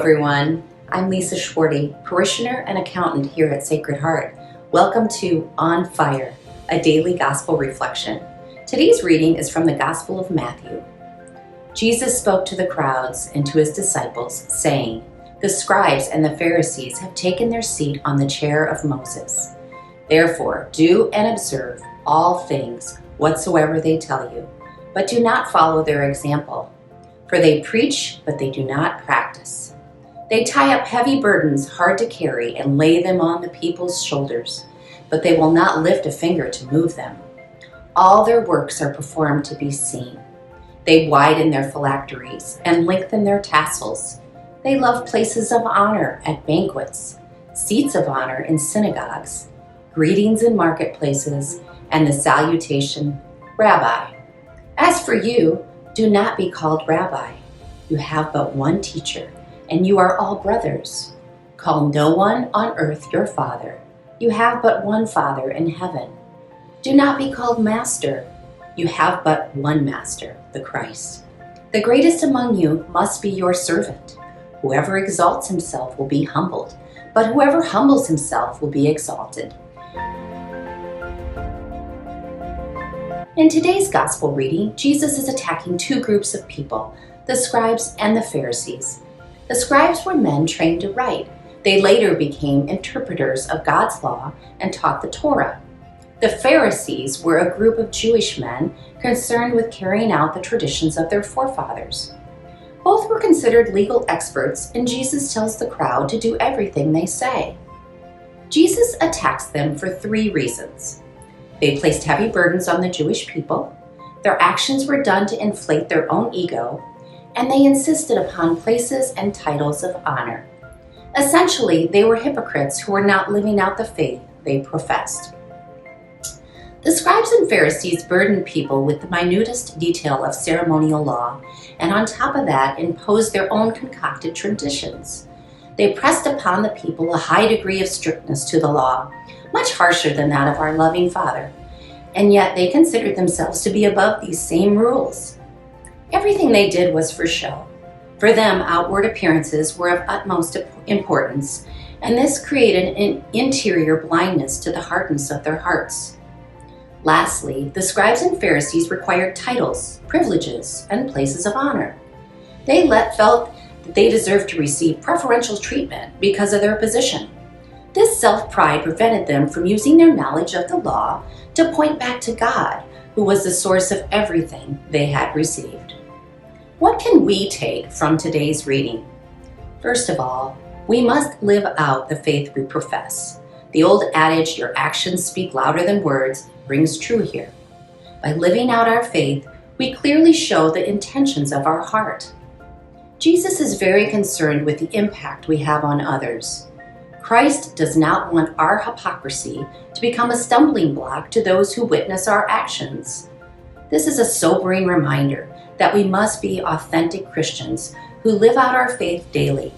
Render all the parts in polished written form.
everyone. I'm Lisa Schwarty, parishioner and accountant here at Sacred Heart. Welcome to On Fire, a daily gospel reflection. Today's reading is from the Gospel of Matthew. Jesus spoke to the crowds and to his disciples, saying, "The scribes and the Pharisees have taken their seat on the chair of Moses. Therefore, do and observe all things whatsoever they tell you, but do not follow their example. For they preach, but they do not practice. They tie up heavy burdens hard to carry and lay them on the people's shoulders, but they will not lift a finger to move them. All their works are performed to be seen. They widen their phylacteries and lengthen their tassels. They love places of honor at banquets, seats of honor in synagogues, greetings in marketplaces, and the salutation, 'Rabbi.' As for you, do not be called Rabbi. You have but one teacher, and you are all brothers. Call no one on earth your father. You have but one Father in heaven. Do not be called Master. You have but one Master, the Christ. The greatest among you must be your servant. Whoever exalts himself will be humbled, but whoever humbles himself will be exalted." In today's gospel reading, Jesus is attacking two groups of people, the scribes and the Pharisees. The scribes were men trained to write. They later became interpreters of God's law and taught the Torah. The Pharisees were a group of Jewish men concerned with carrying out the traditions of their forefathers. Both were considered legal experts, and Jesus tells the crowd to do everything they say. Jesus attacks them for three reasons. They placed heavy burdens on the Jewish people, their actions were done to inflate their own ego, and they insisted upon places and titles of honor. Essentially, they were hypocrites who were not living out the faith they professed. The scribes and Pharisees burdened people with the minutest detail of ceremonial law, and on top of that, imposed their own concocted traditions. They pressed upon the people a high degree of strictness to the law, much harsher than that of our loving Father, and yet they considered themselves to be above these same rules. Everything they did was for show. For them, outward appearances were of utmost importance, and this created an interior blindness to the hardness of their hearts. Lastly, the scribes and Pharisees required titles, privileges, and places of honor. They felt that they deserved to receive preferential treatment because of their position. This self-pride prevented them from using their knowledge of the law to point back to God, who was the source of everything they had received. What can we take from today's reading? First of all, we must live out the faith we profess. The old adage, "Your actions speak louder than words," rings true here. By living out our faith, we clearly show the intentions of our heart. Jesus is very concerned with the impact we have on others. Christ does not want our hypocrisy to become a stumbling block to those who witness our actions. This is a sobering reminder that we must be authentic Christians who live out our faith daily.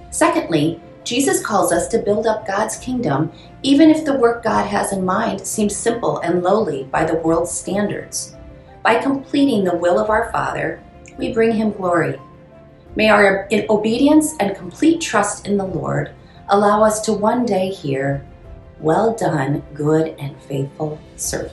Secondly, Jesus calls us to build up God's kingdom even if the work God has in mind seems simple and lowly by the world's standards. By completing the will of our Father, we bring him glory. May our obedience and complete trust in the Lord allow us to one day hear, "Well done, good and faithful servant."